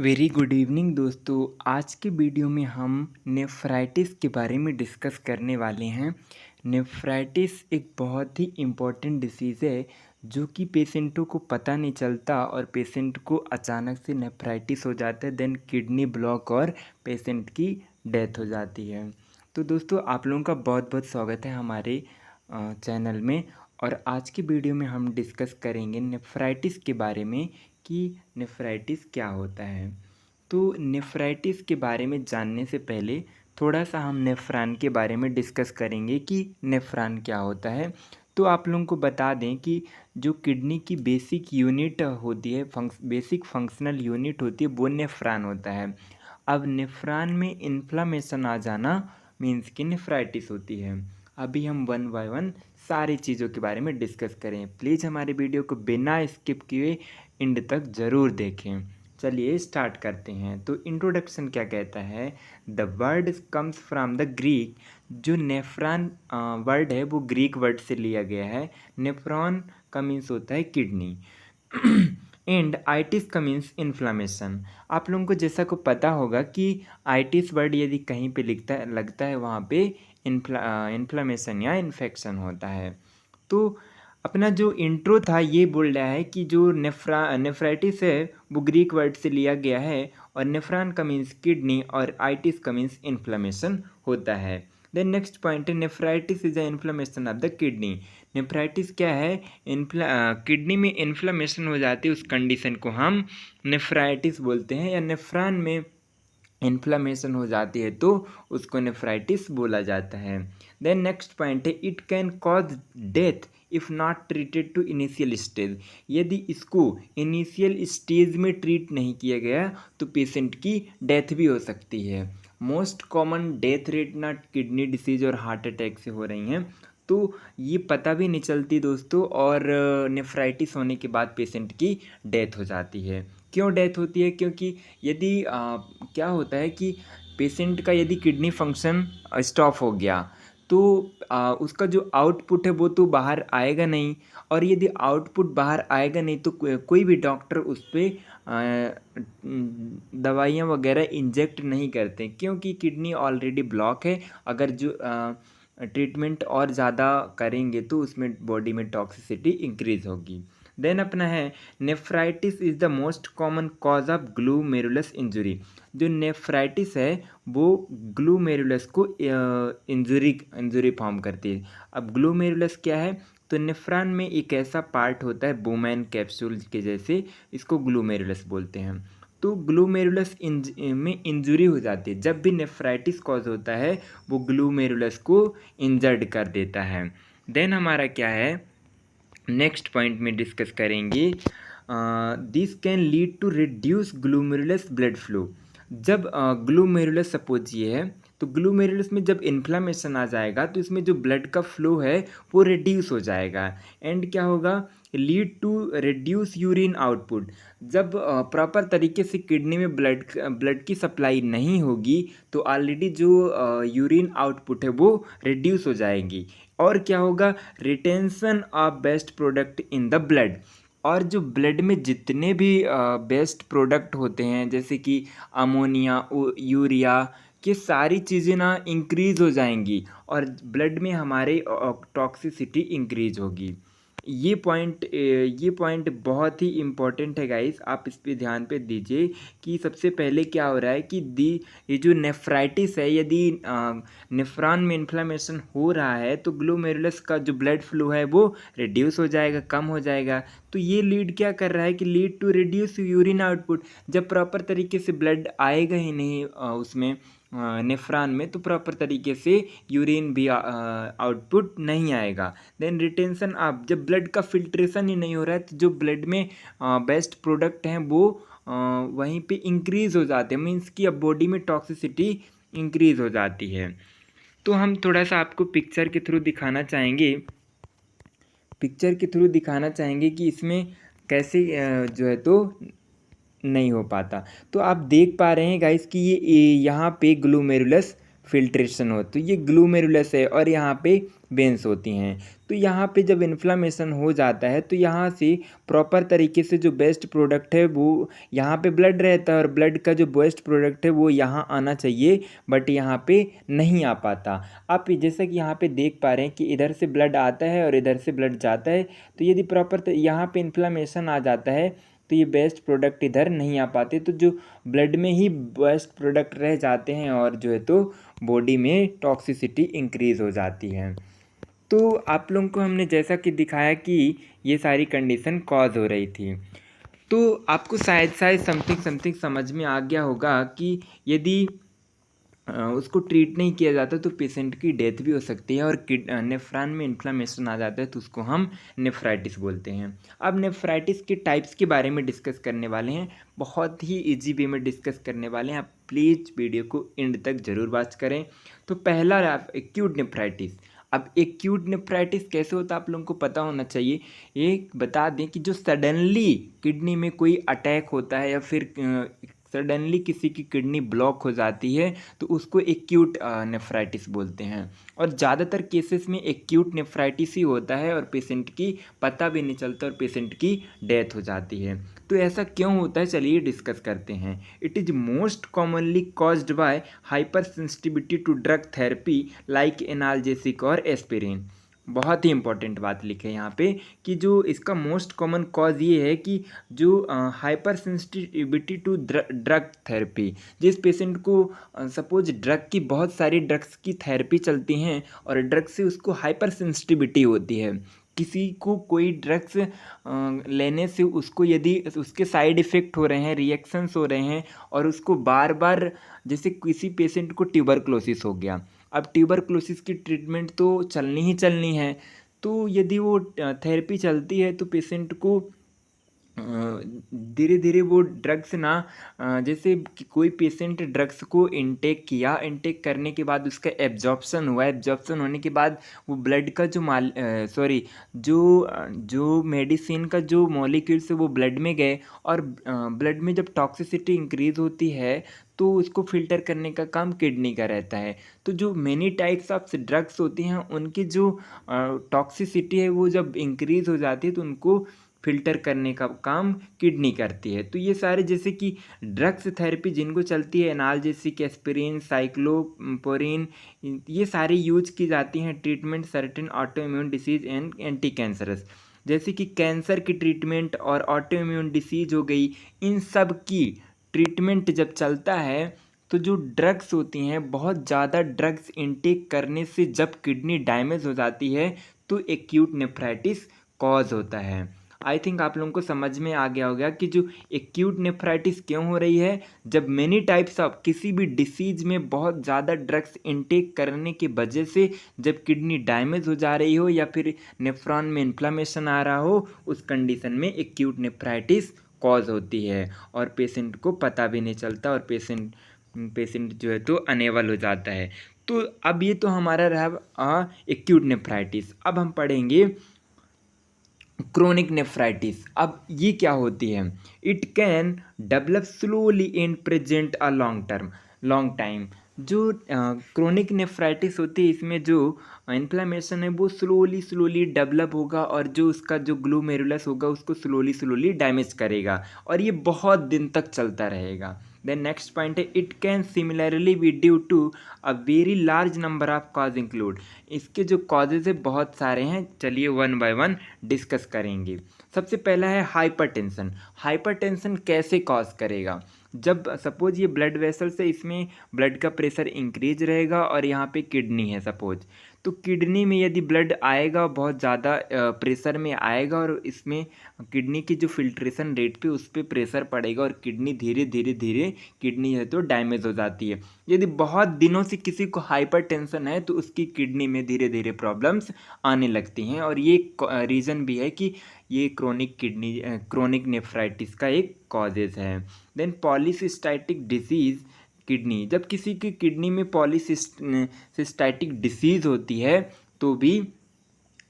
Very good evening दोस्तों। आज के वीडियो में हम नेफ्राइटिस के बारे में डिस्कस करने वाले हैं। नेफ्राइटिस एक बहुत ही इम्पॉर्टेंट डिसीज़ है जो कि पेशेंटों को पता नहीं चलता और पेशेंट को अचानक से नेफ्राइटिस हो जाता है, देन किडनी ब्लॉक और पेशेंट की डेथ हो जाती है। तो दोस्तों आप लोगों का बहुत बहुत स्वागत है हमारे चैनल में। और आज की वीडियो में हम डिस्कस करेंगे नेफ्राइटिस के बारे में कि नेफ्राइटिस क्या होता है। तो नेफ्राइटिस के बारे में जानने से पहले थोड़ा सा हम नेफ्रॉन के बारे में डिस्कस करेंगे कि नेफ्रॉन क्या होता है। तो आप लोगों को बता दें कि जो किडनी की बेसिक यूनिट होती है, बेसिक फंक्शनल यूनिट होती है, वो नेफ्रॉन होता है। अब नेफ्रॉन में इन्फ्लामेशन आ जाना मीन्स कि नेफ्राइटिस होती है। अभी हम वन बाय वन सारी चीज़ों के बारे में डिस्कस करें। प्लीज़ हमारे वीडियो को बिना स्किप किए एंड तक ज़रूर देखें। चलिए स्टार्ट करते हैं। तो इंट्रोडक्शन क्या कहता है, the word comes from the Greek. जो नेफ्रॉन वर्ड है वो ग्रीक वर्ड से लिया गया है। नेफ्रॉन का मीन्स होता है किडनी एंड आइटिस का मीन्स इन्फ्लामेशन। आप लोगों को जैसा को पता होगा कि आइटिस वर्ड यदि कहीं पे लगता है वहाँ पे इन्फ्लामेशन या इन्फेक्शन होता है। तो अपना जो इंट्रो था ये बोल रहा है कि जो नेफ्राइटिस है वो ग्रीक वर्ड से लिया गया है और नेफ्रॉन का मीन्स किडनी और आइटिस का मीन्स इन्फ्लामेशन होता है। देन नेक्स्ट पॉइंट है, nephritis is a inflammation of the kidney. Nephritis क्या है, किडनी में इन्फ्लामेशन हो जाती है, उस कंडीशन को हम नेफ्राइटिस बोलते हैं। या नेफ्रॉन में इन्फ्लामेशन हो जाती है तो उसको नेफ्राइटिस बोला जाता है। देन नेक्स्ट पॉइंट है, it can cause death if not treated to initial stage. यदि इसको इनिशियल स्टेज में ट्रीट नहीं किया गया तो पेशेंट की डेथ भी हो सकती है। मोस्ट कॉमन डेथ रेट ना किडनी डिसीज और हार्ट अटैक से हो रही हैं। तो ये पता भी नहीं चलती दोस्तों, और नेफ्राइटिस होने के बाद पेशेंट की डेथ हो जाती है। क्यों डेथ होती है, क्योंकि यदि क्या होता है कि पेशेंट का यदि किडनी फंक्शन स्टॉप हो गया तो उसका जो आउटपुट है वो तो बाहर आएगा नहीं, और यदि आउटपुट बाहर आएगा नहीं तो कोई भी डॉक्टर उस पर दवाइयाँ वगैरह इंजेक्ट नहीं करते, क्योंकि किडनी ऑलरेडी ब्लॉक है। अगर जो ट्रीटमेंट और ज़्यादा करेंगे तो उसमें बॉडी में टॉक्सिसिटी इंक्रीज होगी। देन अपना है, nephritis is the most common cause of glomerulus injury. जो नेफ्राइटिस है वो ग्लूमेरुलस को इंजरी फॉर्म करती है। अब ग्लूमेरुलस क्या है, तो नेफ्रॉन में एक ऐसा पार्ट होता है बोमैन कैप्सूल के जैसे, इसको ग्लूमेरुलस बोलते हैं। तो ग्लूमेरुलस में इंजरी हो जाती है। जब भी नेफ्राइटिस कॉज होता है वो ग्लूमेरुलस को इंजर्ड कर देता है। देन हमारा क्या है, नेक्स्ट पॉइंट में डिस्कस करेंगे, this can lead to reduce glomerulus blood flow. जब ग्लूमेरुलस सपोज ये है तो ग्लूमेरुलस में जब इन्फ्लामेशन आ जाएगा तो इसमें जो ब्लड का फ्लो है वो रिड्यूस हो जाएगा। एंड क्या होगा, lead to reduce urine output. जब प्रॉपर तरीके से किडनी में ब्लड की सप्लाई नहीं होगी तो ऑलरेडी जो यूरिन आउटपुट है वो रिड्यूस हो जाएगी। और क्या होगा, retention of best product in the blood. और जो ब्लड में जितने भी बेस्ट प्रोडक्ट होते हैं जैसे कि अमोनिया, यूरिया, ये सारी चीज़ें ना इंक्रीज़ हो जाएंगी और ब्लड में हमारे टॉक्सिसिटी इंक्रीज होगी। ये पॉइंट बहुत ही इम्पोर्टेंट है गाइस, आप इस पे ध्यान पे दीजिए कि सबसे पहले क्या हो रहा है कि ये जो नेफ्राइटिस है, यदि नेफ्रॉन में इन्फ्लामेशन हो रहा है तो ग्लोमेरुलस का जो ब्लड फ्लो है वो रिड्यूस हो जाएगा, कम हो जाएगा। तो ये लीड क्या कर रहा है कि lead to reduce urine output. जब प्रॉपर तरीके से ब्लड आएगा ही नहीं उसमें नेफ्रॉन में तो प्रॉपर तरीके से यूरिन भी आउटपुट नहीं आएगा। देन रिटेंशन ऑफ, जब ब्लड का फिल्ट्रेशन ही नहीं हो रहा है तो जो ब्लड में बेस्ट प्रोडक्ट हैं वो वहीं पे इंक्रीज़ हो जाते हैं, मीन्स कि अब बॉडी में टॉक्सिसिटी इंक्रीज़ हो जाती है। तो हम थोड़ा सा आपको पिक्चर के थ्रू दिखाना चाहेंगे कि इसमें कैसे जो है तो नहीं हो पाता। तो आप देख पा रहे हैं गाइस कि ये यहाँ पे ग्लूमेरुलस फिल्ट्रेशन हो, तो ये ग्लूमेरुलस है और यहाँ पे वेंस होती हैं। तो यहाँ पे जब इन्फ्लामेशन हो जाता है तो यहाँ से प्रॉपर तरीके से जो बेस्ट प्रोडक्ट है वो यहाँ पे ब्लड रहता है और ब्लड का जो बेस्ट प्रोडक्ट है वो यहाँ आना चाहिए, बट यहाँ पे नहीं आ पाता। आप जैसा कि यहाँ पे देख पा रहे हैं कि इधर से ब्लड आता है और इधर से ब्लड जाता है, तो यदि प्रॉपर यहाँ पे इन्फ्लामेशन आ जाता है तो ये बेस्ट प्रोडक्ट इधर नहीं आ पाते, तो जो ब्लड में ही बेस्ट प्रोडक्ट रह जाते हैं और जो है तो बॉडी में टॉक्सिसिटी इंक्रीज़ हो जाती है। तो आप लोगों को हमने जैसा कि दिखाया कि ये सारी कंडीशन कॉज हो रही थी, तो आपको शायद समथिंग समझ में आ गया होगा कि यदि उसको ट्रीट नहीं किया जाता तो पेशेंट की डेथ भी हो सकती है और नेफ्रॉन में इन्फ्लामेशन आ जाता है तो उसको हम नेफ्राइटिस बोलते हैं। अब नेफ्राइटिस के टाइप्स के बारे में डिस्कस करने वाले हैं, बहुत ही इजी वे में डिस्कस करने वाले हैं। आप प्लीज़ वीडियो को एंड तक ज़रूर वॉच करें। तो पहला एक्यूट नेफ्राइटिस। अब एक्यूट नेफ्राइटिस कैसे होता है आप लोगों को पता होना चाहिए। ये बता दें कि जो सडनली किडनी में कोई अटैक होता है या फिर सडनली किसी की किडनी ब्लॉक हो जाती है तो उसको एक्यूट नेफ्राइटिस बोलते हैं। और ज़्यादातर केसेस में एक्यूट नेफ्राइटिस ही होता है और पेशेंट की पता भी नहीं चलता और पेशेंट की डेथ हो जाती है। तो ऐसा क्यों होता है, चलिए डिस्कस करते हैं। It is most commonly caused by hypersensitivity to drug therapy like analgesic और एस्पिरिन। बहुत ही इंपॉर्टेंट बात लिखे यहाँ पे कि जो इसका मोस्ट कॉमन कॉज ये है कि जो hypersensitivity to drug therapy, जिस पेशेंट को सपोज ड्रग की बहुत सारी ड्रग्स की थेरेपी चलती हैं और ड्रग से उसको हाइपर सेंसिटिविटी होती है। किसी को कोई ड्रग्स लेने से उसको यदि उसके साइड इफ़ेक्ट हो रहे हैं, रिएक्शंस हो रहे हैं और उसको बार बार, जैसे किसी पेशेंट को ट्यूबरक्लोसिस हो गया, अब ट्यूबरक्लोसिस की ट्रीटमेंट तो चलनी ही चलनी है, तो यदि वो थेरेपी चलती है तो पेशेंट को धीरे धीरे वो ड्रग्स ना जैसे कि कोई पेशेंट ड्रग्स को इनटेक किया, इनटेक करने के बाद उसका एब्जॉर्प्शन हुआ, एब्जॉर्प्शन होने के बाद वो ब्लड का जो मेडिसिन का जो मॉलिक्यूल्स है वो ब्लड में गए और ब्लड में जब टॉक्सिसिटी इंक्रीज होती है तो उसको फिल्टर करने का काम किडनी का रहता है। तो जो मेनी टाइप्स ऑफ ड्रग्स होती हैं उनकी जो टॉक्सिसिटी है वो जब इंक्रीज हो जाती है तो उनको फिल्टर करने का काम किडनी करती है। तो ये सारे जैसे कि ड्रग्स थेरेपी जिनको चलती है, एनाल्जेसिक, एस्पिरिन, साइक्लोपोरिन, ये सारी यूज की जाती हैं treatment certain auto immune disease and anti cancerous. जैसे कि कैंसर की ट्रीटमेंट और ऑटो इम्यून डिसीज हो गई, इन सब की ट्रीटमेंट जब चलता है तो जो ड्रग्स होती हैं, बहुत ज़्यादा ड्रग्स इनटेक करने से जब किडनी डैमेज हो जाती है तो एक्यूट नेफ्राइटिस कॉज होता है। आई थिंक आप लोगों को समझ में आ गया होगा कि जो एक्यूट नेफ्राइटिस क्यों हो रही है, जब मेनी टाइप्स ऑफ किसी भी डिसीज में बहुत ज़्यादा ड्रग्स इनटेक करने की वजह से जब किडनी डैमेज हो जा रही हो या फिर नेफ्रॉन में इन्फ्लामेशन आ रहा हो, उस कंडीशन में एक्यूट नेफ्राइटिस कॉज होती है और पेशेंट को पता भी नहीं चलता और पेशेंट जो है तो अनेबल हो जाता है। तो अब ये तो हमारा रहा एक्यूट नेफ्राइटिस। अब हम पढ़ेंगे क्रोनिक नेफ्राइटिस। अब ये क्या होती है? It can develop slowly and present a long time. जो क्रोनिक नेफ्राइटिस होती है इसमें जो इन्फ्लामेशन है वो स्लोली डेवलप होगा और जो उसका जो ग्लोमेरुलस होगा उसको स्लोली डैमेज करेगा और ये बहुत दिन तक चलता रहेगा। देन नेक्स्ट पॉइंट है, it can similarly be due to a very large number of cause include. इसके जो कॉजेज है बहुत सारे हैं, चलिए वन बाय वन डिस्कस करेंगे। सबसे पहला है हाइपरटेंशन। हाइपरटेंशन कैसे कॉज करेगा? जब सपोज ये ब्लड वेसल से इसमें ब्लड का प्रेशर इंक्रीज रहेगा और यहाँ पे किडनी है सपोज, तो किडनी में यदि ब्लड आएगा बहुत ज़्यादा प्रेशर में आएगा और इसमें किडनी की जो फिल्ट्रेशन रेट पे उस पर प्रेशर पड़ेगा और किडनी धीरे किडनी है तो डैमेज हो जाती है। यदि बहुत दिनों से किसी को हाइपरटेंशन है तो उसकी किडनी में धीरे धीरे प्रॉब्लम्स आने लगती हैं और ये रीज़न भी है कि ये क्रोनिक नेफ्राइटिस का एक कॉजेज है। देन पॉलीसिस्टाइटिक डिसीज़ किडनी, जब किसी की किडनी में पॉलीसिस्टाइटिक डिसीज़ होती है तो भी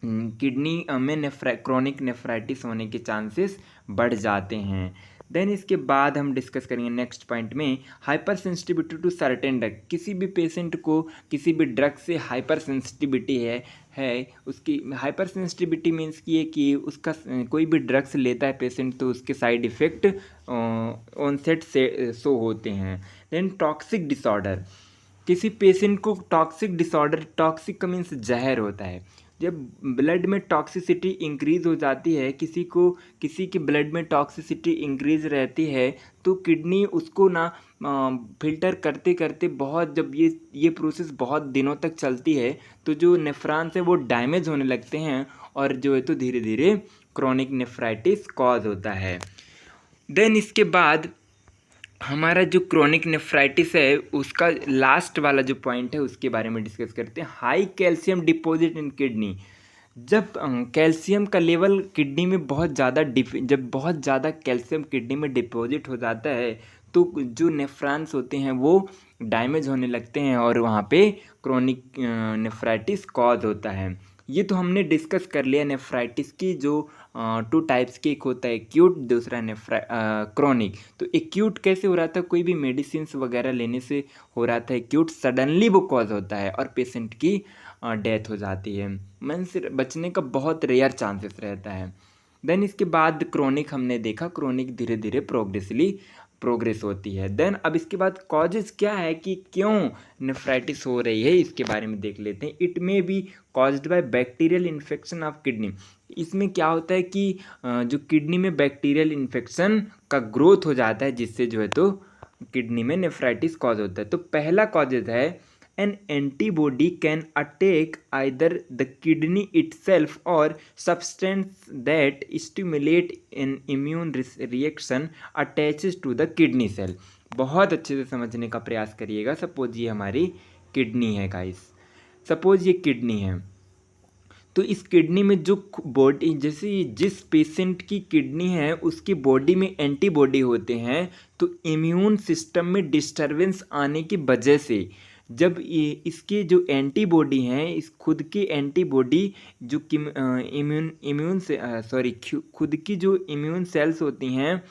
किडनी में क्रोनिक नेफ्राइटिस होने के चांसेस बढ़ जाते हैं। देन इसके बाद हम डिस्कस करेंगे नेक्स्ट पॉइंट में hypersensitivity to certain drug. किसी भी पेशेंट को किसी भी ड्रग से हाइपर सेंसिटिविटी है उसकी हाइपर सेंसिटिविटी मीन्स कि उसका कोई भी ड्रग्स लेता है पेशेंट तो उसके साइड इफ़ेक्ट ऑनसेट से शो होते हैं। देन टॉक्सिक डिसऑर्डर, किसी पेशेंट को टॉक्सिक डिसऑर्डर, टॉक्सिक का मीन्स जहर होता है। जब ब्लड में टॉक्सिसिटी इंक्रीज़ हो जाती है, किसी के ब्लड में टॉक्सिसिटी इंक्रीज़ रहती है तो किडनी उसको ना फिल्टर करते करते बहुत, जब ये प्रोसेस बहुत दिनों तक चलती है तो जो नेफ्रॉन्स है वो डैमेज होने लगते हैं और जो है तो धीरे धीरे क्रॉनिक नेफ्राइटिस कॉज होता है। देन इसके बाद हमारा जो क्रोनिक नेफ्राइटिस है उसका लास्ट वाला जो पॉइंट है उसके बारे में डिस्कस करते हैं। High calcium deposit in kidney. जब कैल्शियम का लेवल किडनी में जब बहुत ज़्यादा कैल्शियम किडनी में डिपॉजिट हो जाता है तो जो नेफ्रॉन्स होते हैं वो डैमेज होने लगते हैं और वहाँ पे क्रोनिक नेफ्राइटिस कॉज होता है। ये तो हमने डिस्कस कर लिया नेफ्राइटिस की जो टू टाइप्स की, एक होता है एक्यूट, दूसरा क्रोनिक। तो एक्यूट कैसे हो रहा था, कोई भी मेडिसिन वगैरह लेने से हो रहा था एक्यूट, सडनली वो कॉज होता है और पेशेंट की डेथ हो जाती है। मीन्स बचने का बहुत रेयर चांसेस रहता है। देन इसके बाद क्रोनिक हमने देखा, क्रोनिक धीरे धीरे प्रोग्रेस होती है। देन अब इसके बाद कॉजेज क्या है कि क्यों नेफ्राइटिस हो रही है इसके बारे में देख लेते हैं। It may be caused by bacterial infection of kidney. इसमें क्या होता है कि जो किडनी में बैक्टीरियल इन्फेक्शन का ग्रोथ हो जाता है जिससे जो है तो किडनी में नेफ्राइटिस कॉज होता है। तो पहला कॉजेज है an antibody can attack either the kidney itself or substance that stimulate an immune reaction attaches to the kidney cell। बहुत अच्छे से समझने का प्रयास करिएगा। सपोज ये हमारी किडनी है गाइस, सपोज ये किडनी है तो इस किडनी में जो बॉडी, जैसे जिस पेशेंट की किडनी है उसकी बॉडी में एंटीबॉडी होते हैं तो इम्यून सिस्टम में डिस्टरबेंस आने की वजह से जब इसके जो एंटीबॉडी हैं, इस खुद की एंटीबॉडी जो खुद की जो इम्यून सेल्स होती हैं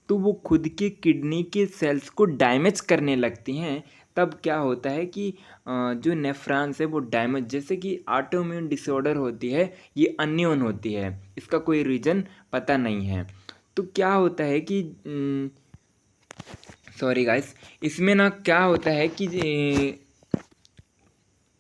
तो वो खुद के किडनी के सेल्स को डैमेज करने लगती हैं। तब क्या होता है कि जो नेफ्रॉन्स है वो डैमेज, जैसे कि ऑटोइम्यून डिसऑर्डर होती है, ये अननोन होती है, इसका कोई रीज़न पता नहीं है। तो क्या होता है कि सॉरी गाइस, इसमें ना क्या होता है कि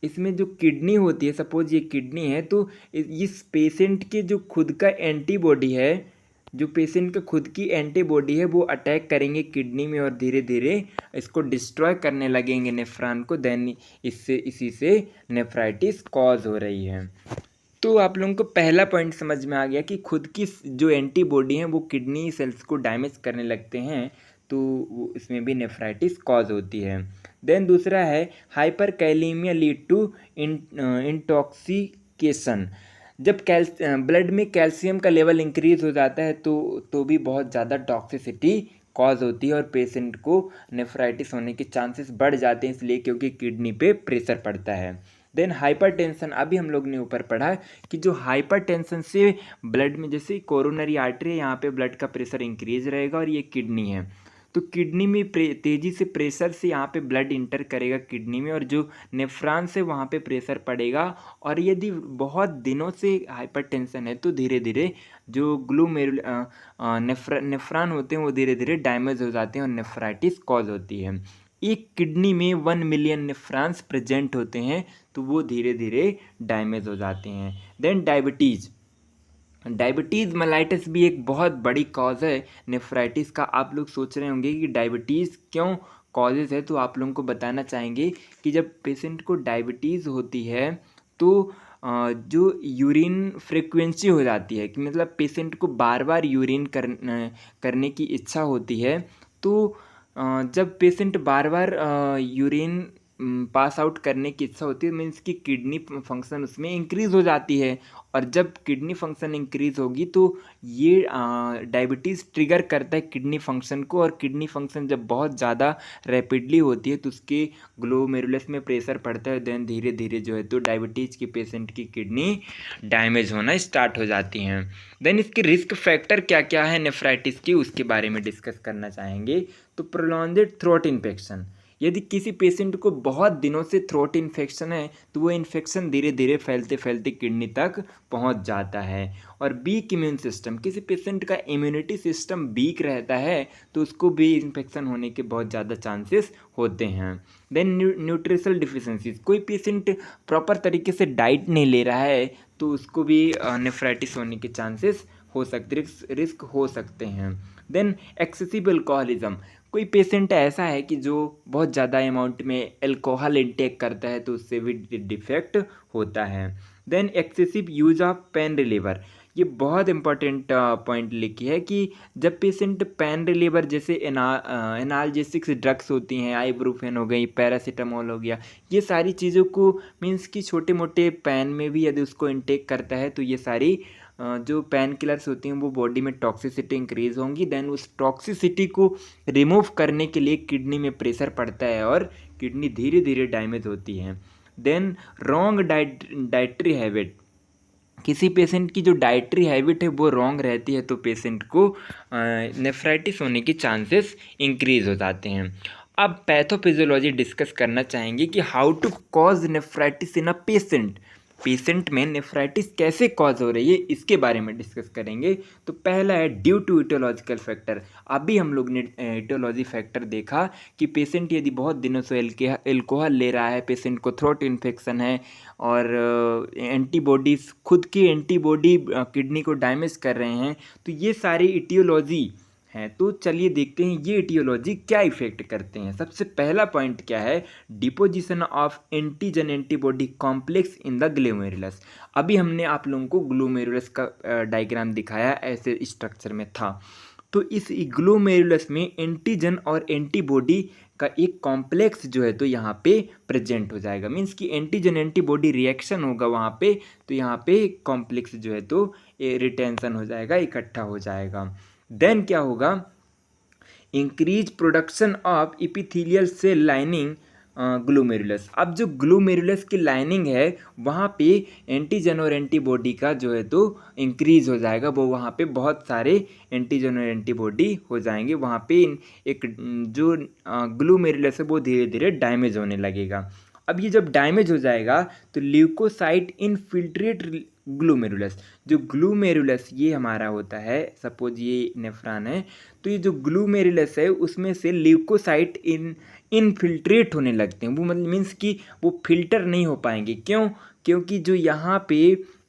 इसमें जो किडनी होती है, सपोज ये किडनी है तो इस पेशेंट के जो खुद का एंटीबॉडी है, जो पेशेंट का खुद की एंटीबॉडी है वो अटैक करेंगे किडनी में और धीरे धीरे इसको डिस्ट्रॉय करने लगेंगे नेफ्रॉन को। देन इसी से नेफ्राइटिस कॉज हो रही है। तो आप लोगों को पहला पॉइंट समझ में आ गया कि खुद की जो एंटीबॉडी हैं वो किडनी सेल्स को डैमेज करने लगते हैं तो वो इसमें भी नेफ्राइटिस कॉज होती है। देन दूसरा है hyperkalemia lead to intoxication. जब ब्लड में कैल्शियम का लेवल इंक्रीज हो जाता है तो भी बहुत ज़्यादा टॉक्सिसिटी कॉज होती है और पेशेंट को नेफ्राइटिस होने के चांसेस बढ़ जाते हैं, इसलिए क्योंकि किडनी पे प्रेशर पड़ता है। देन हाइपरटेंशन, अभी हम लोग ने ऊपर पढ़ा कि जो हाइपरटेंशन से ब्लड में, जैसे कोरोनरी आर्टरी है, यहाँ पे ब्लड का प्रेशर इंक्रीज रहेगा और ये किडनी है तो किडनी में तेज़ी से प्रेशर से यहाँ पे ब्लड इंटर करेगा किडनी में और जो नेफ्रॉन से वहाँ पे प्रेशर पड़ेगा और यदि बहुत दिनों से हाइपरटेंशन है तो धीरे धीरे जो नेफ्रॉन होते हैं वो धीरे धीरे डैमेज हो जाते हैं और नेफ्राइटिस कॉज होती है। एक किडनी में 1 मिलियन नेफ्रॉन्स प्रेजेंट होते हैं तो वो धीरे धीरे डैमेज हो जाते हैं। देन डायबिटीज़ मेलाइटिस भी एक बहुत बड़ी कॉज है नेफ्राइटिस का। आप लोग सोच रहे होंगे कि डायबिटीज़ क्यों कॉजेज़ है, तो आप लोगों को बताना चाहेंगे कि जब पेशेंट को डायबिटीज़ होती है तो जो यूरिन फ्रीक्वेंसी हो जाती है कि मतलब पेशेंट को बार बार यूरिन करने की इच्छा होती है। तो जब पेशेंट बार बार यूरिन पास आउट करने की इच्छा होती है, मीन्स कि किडनी फंक्शन उसमें इंक्रीज़ हो जाती है। और जब किडनी फंक्शन इंक्रीज़ होगी तो ये डायबिटीज़ ट्रिगर करता है किडनी फंक्शन को, और किडनी फंक्शन जब बहुत ज़्यादा रैपिडली होती है तो उसके ग्लोमेरुलस में प्रेशर पड़ता है, देन धीरे धीरे जो है तो डायबिटीज़ के पेशेंट की किडनी डैमेज होना स्टार्ट हो जाती हैं। देन इसके रिस्क फैक्टर क्या क्या है नेफ्राइटिस की, उसके बारे में डिस्कस करना चाहेंगे। तो प्रोलॉन्ज्ड थ्रोट इन्फेक्शन, यदि किसी पेशेंट को बहुत दिनों से थ्रोट इन्फेक्शन है तो वो इन्फेक्शन धीरे धीरे फैलते फैलते किडनी तक पहुंच जाता है। और वीक इम्यून सिस्टम, किसी पेशेंट का इम्यूनिटी सिस्टम वीक रहता है तो उसको भी इन्फेक्शन होने के बहुत ज़्यादा चांसेस होते हैं। देन न्यूट्रिशनल डिफिशेंसीज, कोई पेशेंट प्रॉपर तरीके से डाइट नहीं ले रहा है तो उसको भी नेफ्राइटिस होने के चांसेस हो सकते, रिस्क हो सकते हैं। देन एक्सेसिव अल्कोहलिज्म, कोई पेशेंट ऐसा है कि जो बहुत ज़्यादा अमाउंट में अल्कोहल इंटेक करता है तो उससे भी डिफेक्ट होता है। Then excessive use of pain reliever, ये बहुत इंपॉर्टेंट पॉइंट लिखी है कि जब पेशेंट पेन रिलीवर जैसे एनाल्जेसिक्स ड्रग्स होती हैं, आइब्रूफेन हो गई, पैरासीटामोल हो गया, ये सारी चीज़ों को मीन्स कि छोटे मोटे पेन में भी यदि उसको इंटेक करता है तो ये सारी जो पेन किलर्स होती हैं वो बॉडी में टॉक्सिसिटी इंक्रीज होंगी। देन उस टॉक्सिसिटी को रिमूव करने के लिए किडनी में प्रेशर पड़ता है और किडनी धीरे धीरे डैमेज होती है। देन रॉन्ग डाइटरी हैबिट, किसी पेशेंट की जो डाइटरी हैबिट है वो रॉन्ग रहती है तो पेशेंट को नेफ्राइटिस होने के चांसेस इंक्रीज हो जाते हैं। अब पैथोफिजियोलॉजी डिस्कस करना चाहेंगे कि how to cause nephritis in a patient में नेफ्राइटिस कैसे कॉज हो रही है, इसके बारे में डिस्कस करेंगे। तो पहला है ड्यू टू इटियोलॉजिकल फैक्टर। अभी हम लोग ने इटियोलॉजी फैक्टर देखा कि पेशेंट यदि बहुत दिनों से एल्कोहल ले रहा है, पेशेंट को थ्रोट इन्फेक्शन है और एंटीबॉडीज़, खुद की एंटीबॉडी किडनी को डैमेज कर रहे हैं, तो ये सारी इटियोलॉजी हैं। तो चलिए देखते हैं ये इटियोलॉजी क्या इफेक्ट करते हैं। सबसे पहला पॉइंट क्या है, deposition of antigen antibody complex in the glomerulus. अभी हमने आप लोगों को ग्लोमेरुलस का डायग्राम दिखाया, ऐसे स्ट्रक्चर में था। तो इस ग्लोमेरुलस में एंटीजन और एंटीबॉडी का एक कॉम्प्लेक्स जो है तो यहाँ पे प्रेजेंट हो जाएगा, मीन्स कि एंटीजन एंटीबॉडी रिएक्शन होगा वहाँ पे, तो यहाँ पे कॉम्प्लेक्स जो है तो रिटेंशन हो जाएगा, इकट्ठा हो जाएगा। देन क्या होगा, increase production of epithelial cell lining glomerulus. अब जो ग्लोमेरुलस की लाइनिंग है वहाँ पे एंटीजन और एंटीबॉडी का जो है तो इंक्रीज हो जाएगा, वो वहाँ पे बहुत सारे एंटीजन और एंटीबॉडी हो जाएंगे, वहाँ पे एक जो ग्लोमेरुलस है वो धीरे धीरे डैमेज होने लगेगा। अब ये जब डैमेज हो जाएगा तो ल्यूकोसाइट इनफिल्ट्रेट ग्लोमेरुलस, जो ग्लोमेरुलस ये हमारा होता है, सपोज ये नेफ्रॉन है, तो ये जो ग्लोमेरुलस है उसमें से ल्यूकोसाइट इनफिल्ट्रेट होने लगते हैं। वो मतलब मीन्स कि वो फिल्टर नहीं हो पाएंगे। क्यों? क्योंकि जो यहाँ पे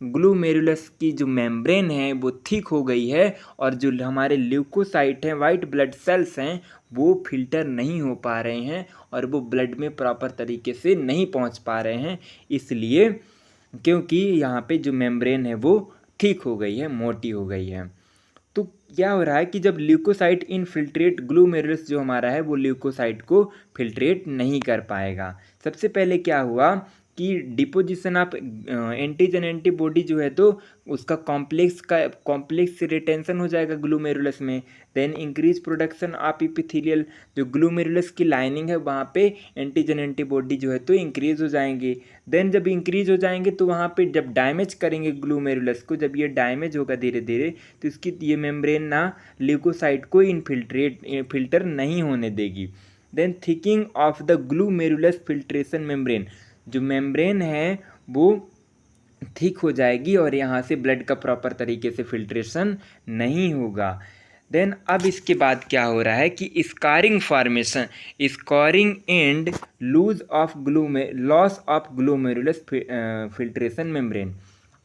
ग्लोमेरुलस की जो मेम्ब्रेन है वो थिक हो गई है, और जो हमारे ल्यूकोसाइट हैं, वाइट ब्लड सेल्स हैं, वो फिल्टर नहीं हो पा रहे हैं और वो ब्लड में प्रॉपर तरीके से नहीं पहुँच पा रहे हैं, इसलिए क्योंकि यहाँ पे जो मेम्ब्रेन है वो ठीक हो गई है, मोटी हो गई है। तो क्या हो रहा है कि जब ल्यूकोसाइट इनफिल्ट्रेट, ग्लोमेरुलस जो हमारा है वो ल्यूकोसाइट को फिल्ट्रेट नहीं कर पाएगा। सबसे पहले क्या हुआ कि डिपोजिशन ऑफ एंटीजन एंटीबॉडी जो है तो उसका कॉम्प्लेक्स रिटेंशन हो जाएगा ग्लोमेरुलस में। Then increase production of epithelial, जो ग्लोमेरुलस की लाइनिंग है वहाँ पे एंटीजन एंटीबॉडी जो है तो इंक्रीज हो जाएंगे। देन जब इंक्रीज हो जाएंगे तो वहाँ पे जब डैमेज करेंगे ग्लोमेरुलस को, जब ये डैमेज होगा धीरे धीरे, तो इसकी ये मेम्ब्रेन ना ल्यूकोसाइट को फिल्टर नहीं होने देगी। Then thickening of the glomerulus filtration membrane, जो मेम्ब्रेन है वो थिक हो जाएगी और यहाँ से ब्लड का प्रॉपर तरीके से फिल्ट्रेशन नहीं होगा। देन अब इसके बाद क्या हो रहा है कि scarring formation, scarring and loss of glomerulus filtration membrane.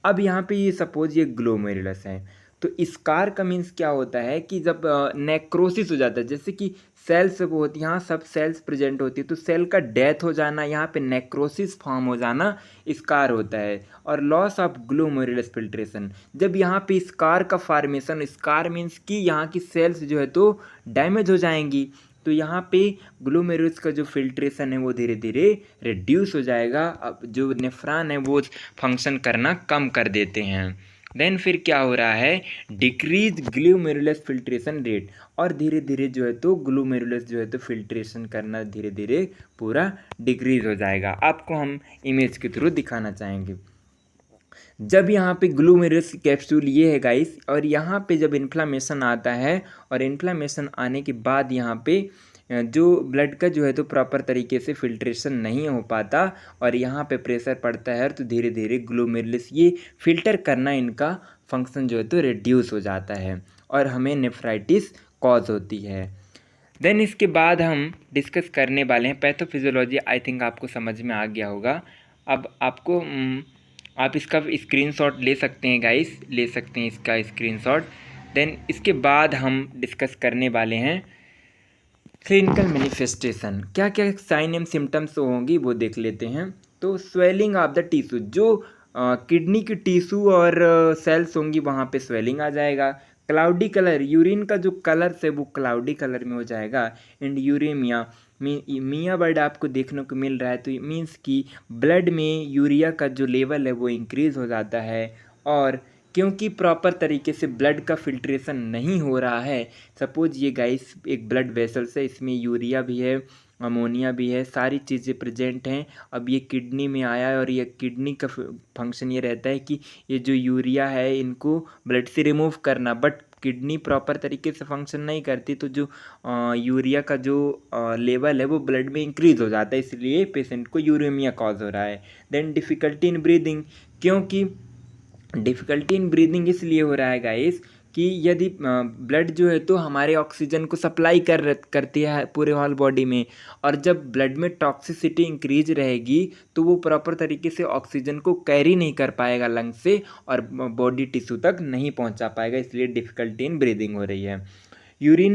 अब यहाँ पे ये सपोज ये ग्लोमेरुलस है, तो स्कार का मीन्स क्या होता है कि जब नेक्रोसिस हो जाता है, जैसे कि सेल्स वो होती है, यहाँ सब सेल्स प्रेजेंट होती है, तो सेल का डेथ हो जाना, यहाँ पे नेक्रोसिस फॉर्म हो जाना स्कार होता है। और लॉस ऑफ ग्लोमेरुलस फिल्ट्रेशन, जब यहाँ पे स्कार का फॉर्मेशन, स्कार मीन्स कि यहाँ की सेल्स जो है तो डैमेज हो जाएंगी, तो यहाँ पे ग्लोमेरुलस का जो फिल्ट्रेशन है वो धीरे धीरे रिड्यूस हो जाएगा। अब जो नेफ्रॉन है वो फंक्शन करना कम कर देते हैं। देन फिर क्या हो रहा है, डिक्रीज ग्लोमेरुलस फिल्ट्रेशन रेट, और धीरे धीरे जो है तो ग्लोमेरुलस जो है तो फिल्ट्रेशन करना धीरे धीरे पूरा डिक्रीज हो जाएगा। आपको हम इमेज के थ्रू दिखाना चाहेंगे। जब यहाँ पे ग्लोमेरुलस कैप्सूल ये है गाइस, और यहाँ पे जब इन्फ्लामेशन आता है, और इन्फ्लामेशन आने के बाद यहाँ पे जो ब्लड का जो है तो प्रॉपर तरीके से फिल्ट्रेशन नहीं हो पाता, और यहाँ पे प्रेशर पड़ता है, तो धीरे धीरे ग्लोमेरुलस ये फिल्टर करना इनका फंक्शन जो है तो रिड्यूस हो जाता है, और हमें नेफ्राइटिस कॉज होती है। देन इसके बाद हम डिस्कस करने वाले हैं पैथोफिजियोलॉजी। आई थिंक आपको समझ में आ गया होगा। अब आपको आप इसका स्क्रीनशॉट ले सकते हैं गाइस, ले सकते हैं इसका स्क्रीनशॉट। देन इसके बाद हम डिस्कस करने वाले हैं क्लिनिकल मैनिफेस्टेशन, क्या क्या साइन एंड सिम्टम्स होंगी वो देख लेते हैं। तो स्वेलिंग ऑफ द टिश्यू, जो किडनी की टिश्यू और सेल्स होंगी वहाँ पे स्वेलिंग आ जाएगा। क्लाउडी कलर, यूरिन का जो कलर है वो क्लाउडी कलर में हो जाएगा। एंड यूरेमिया, मिया वर्ड आपको देखने को मिल रहा है, तो मीन्स कि ब्लड में यूरिया का जो लेवल है वो इंक्रीज़ हो जाता है। और क्योंकि प्रॉपर तरीके से ब्लड का फिल्ट्रेशन नहीं हो रहा है, सपोज ये गाइस एक ब्लड वेसल्स है, इसमें यूरिया भी है, अमोनिया भी है, सारी चीज़ें प्रेजेंट हैं। अब ये किडनी में आया है, और ये किडनी का फंक्शन ये रहता है कि ये जो यूरिया है इनको ब्लड से रिमूव करना, बट किडनी प्रॉपर तरीके से फंक्शन नहीं करती, तो जो यूरिया का जो लेवल है वो ब्लड में इंक्रीज़ हो जाता है, इसलिए पेशेंट को यूरेमिया कॉज हो रहा है। देन डिफ़िकल्टी इन ब्रीदिंग, क्योंकि डिफ़िकल्टी इन ब्रीदिंग इसलिए हो रहा है गाइस कि यदि ब्लड जो है तो हमारे ऑक्सीजन को सप्लाई करती है पूरे होल बॉडी में, और जब ब्लड में टॉक्सिसिटी इंक्रीज रहेगी तो वो प्रॉपर तरीके से ऑक्सीजन को कैरी नहीं कर पाएगा लंग्स से, और बॉडी टिश्यू तक नहीं पहुंचा पाएगा, इसलिए डिफ़िकल्टी इन ब्रीदिंग हो रही है। यूरिन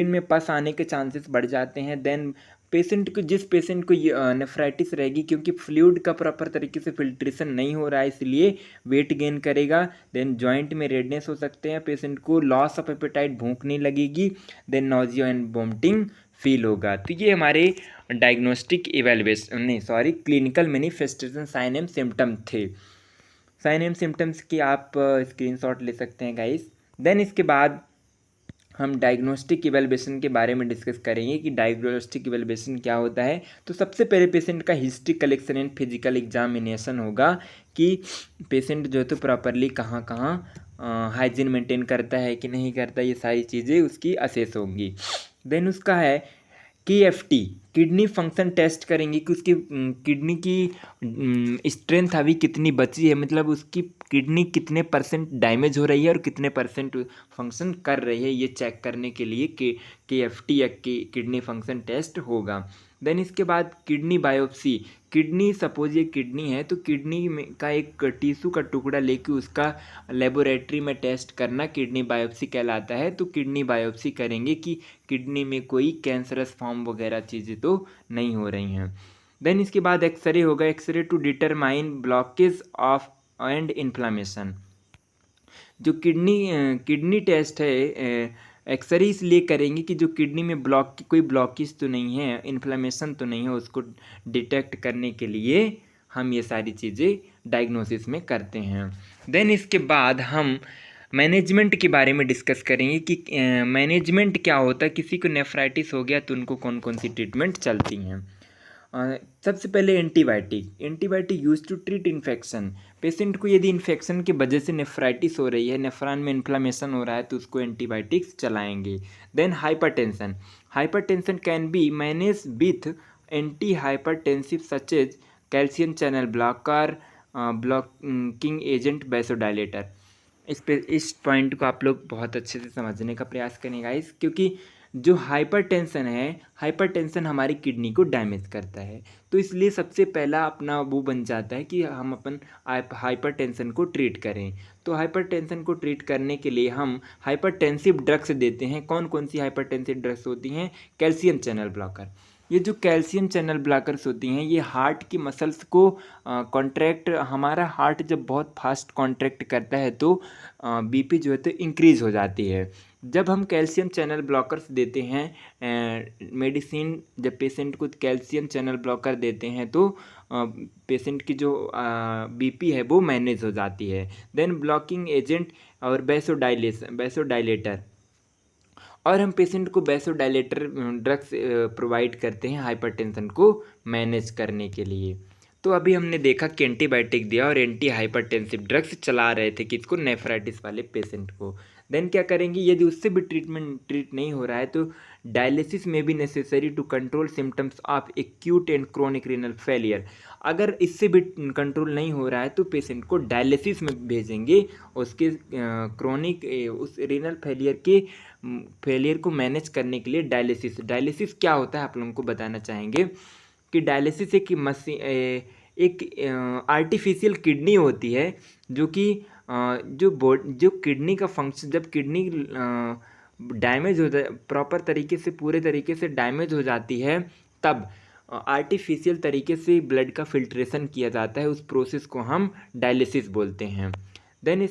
में पस आने के चांसेस बढ़ जाते हैं। देन जिस पेशेंट को नेफ्राइटिस रहेगी, क्योंकि फ्लूइड का प्रॉपर तरीके से फिल्ट्रेशन नहीं हो रहा है, इसलिए वेट गेन करेगा। देन जॉइंट में रेडनेस हो सकते हैं, पेशेंट को लॉस ऑफ एपेटाइट, भूख नहीं लगेगी। Then nausea and vomiting feel होगा। तो ये हमारे डायग्नोस्टिक इवेलुएशन नहीं sorry clinical manifestation sign and symptom थे। साइन एंड सिम्टम्स की आप स्क्रीनशॉट ले सकते हैं गाइस। देन इसके बाद हम डायग्नोस्टिक इवेलुएशन के बारे में डिस्कस करेंगे कि डायग्नोस्टिक इवेलुएशन क्या होता है। तो सबसे पहले पेशेंट का history collection and physical examination होगा कि पेशेंट जो है तो प्रॉपरली कहाँ कहाँ हाइजीन मेंटेन करता है कि नहीं करता, ये सारी चीज़ें उसकी असेस होंगी। देन उसका है KFT, किडनी फंक्शन टेस्ट करेंगे कि उसकी किडनी की स्ट्रेंथ अभी कितनी बची है, मतलब उसकी किडनी कितने परसेंट डैमेज हो रही है और कितने परसेंट फंक्शन कर रही है, ये चेक करने के लिए KFT या किडनी फंक्शन टेस्ट होगा। देन इसके बाद किडनी बायोप्सी, किडनी सपोज ये किडनी है तो किडनी में का एक टिश्यू का टुकड़ा लेके उसका लेबोरेटरी में टेस्ट करना किडनी बायोप्सी कहलाता है। तो किडनी बायोप्सी करेंगे कि किडनी में कोई कैंसरस फॉर्म वगैरह चीज़ें तो नहीं हो रही हैं। देन इसके बाद एक्सरे होगा, x ray to determine blockage of and inflammation. जो किडनी टेस्ट है एक्सरे इसलिए करेंगे कि जो किडनी में कोई ब्लॉकेज तो नहीं है, इन्फ्लामेशन तो नहीं है, उसको डिटेक्ट करने के लिए हम ये सारी चीज़ें डायग्नोसिस में करते हैं। देन इसके बाद हम मैनेजमेंट के बारे में डिस्कस करेंगे कि मैनेजमेंट क्या होता है, किसी को नेफ्राइटिस हो गया तो उनको कौन कौन सी ट्रीटमेंट चलती हैं। सबसे पहले antibiotic use to treat infection. Patient को यदि इन्फेक्शन की वजह से नेफ्राइटिस हो रही है, नेफ्रॉन में इन्फ्लामेशन हो रहा है, तो उसको एंटीबायोटिक्स चलाएंगे। Then hypertension can be manage with antihypertensive such as calcium channel blocker, blocking agent, vasodilator. इस पॉइंट को आप लोग बहुत अच्छे से समझने का प्रयास करें गाइस, क्योंकि जो हाइपरटेंशन हमारी किडनी को डैमेज करता है, तो इसलिए सबसे पहला अपना वो बन जाता है कि हम अपन हाइपरटेंशन को ट्रीट करें। तो हाइपरटेंशन को ट्रीट करने के लिए हम हाइपरटेंसिव ड्रग्स देते हैं। कौन कौन सी हाइपरटेंसिव ड्रग्स होती हैं? Calcium channel blocker. ये जो कैल्शियम चैनल ब्लॉकर्स होती हैं ये हार्ट की मसल्स को कॉन्ट्रैक्ट, हमारा हार्ट जब बहुत फास्ट कॉन्ट्रैक्ट करता है तो बीपी जो है तो इंक्रीज़ हो जाती है। जब हम कैल्शियम चैनल ब्लॉकर्स देते हैं मेडिसिन, जब पेशेंट को कैल्शियम चैनल ब्लॉकर देते हैं तो पेशेंट की जो बीपी है वो मैनेज हो जाती है। देन ब्लॉकिंग एजेंट और वैसोडाइलेटर, और हम पेशेंट को वैसोडाइलेटर ड्रग्स प्रोवाइड करते हैं हाइपरटेंशन को मैनेज करने के लिए। तो अभी हमने देखा कि एंटीबायोटिक दिया और एंटी हाइपरटेंसिव ड्रग्स चला रहे थे किसको, नेफ्राइटिस वाले पेशेंट को। देन क्या करेंगे, यदि उससे भी ट्रीट नहीं हो रहा है तो डायलिसिस में भी necessary to control symptoms of acute and chronic renal failure. अगर इससे भी कंट्रोल नहीं हो रहा है तो पेशेंट को डायलिसिस में भेजेंगे, उसके क्रोनिक उस रीनल फेलियर को मैनेज करने के लिए। डायलिसिस क्या होता है आप लोगों को बताना चाहेंगे कि डायलिसिस एक आर्टिफिशियल किडनी होती है जो कि जो किडनी का फंक्शन, जब किडनी डैमेज हो जाए प्रॉपर तरीके से, पूरे तरीके से डैमेज हो जाती है, तब आर्टिफिशियल तरीके से ब्लड का फिल्ट्रेशन किया जाता है, उस प्रोसेस को हम डायलिसिस बोलते हैं। देन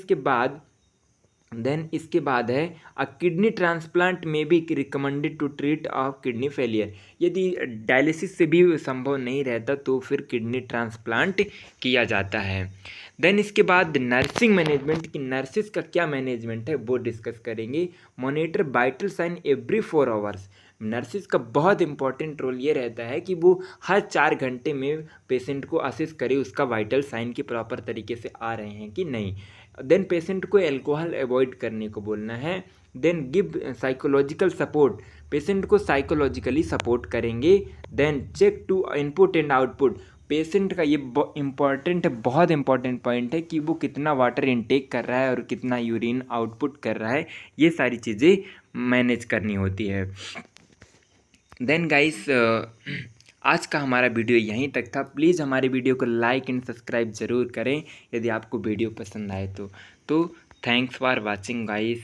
इसके बाद है अ किडनी ट्रांसप्लांट में be recommended to treat of kidney failure. यदि डायलिसिस से भी संभव नहीं रहता तो फिर किडनी ट्रांसप्लांट किया जाता है। देन इसके बाद नर्सिंग मैनेजमेंट की, नर्सिस का क्या मैनेजमेंट है वो डिस्कस करेंगे। Monitor vital sign every 4 hours. Nurses का बहुत इंपॉर्टेंट रोल ये रहता है कि वो हर 4 घंटे में पेशेंट को असेस करे उसका वाइटल साइन की प्रॉपर तरीके से आ रहे हैं कि नहीं। देन पेशेंट को अल्कोहल अवॉइड करने को बोलना है। Then give psychological support, patient को साइकोलॉजिकली सपोर्ट करेंगे। Then check to input and output, patient का ये बहुत इंपॉर्टेंट पॉइंट है कि वो कितना वाटर इनटेक कर रहा है और कितना यूरिन आउटपुट कर रहा है, ये सारी चीज़ें मैनेज करनी होती है। देन गाइस आज का हमारा वीडियो यहीं तक था। प्लीज़ हमारे वीडियो को लाइक एंड सब्सक्राइब ज़रूर करें यदि आपको वीडियो पसंद आए तो थैंक्स फॉर वाचिंग गाइस।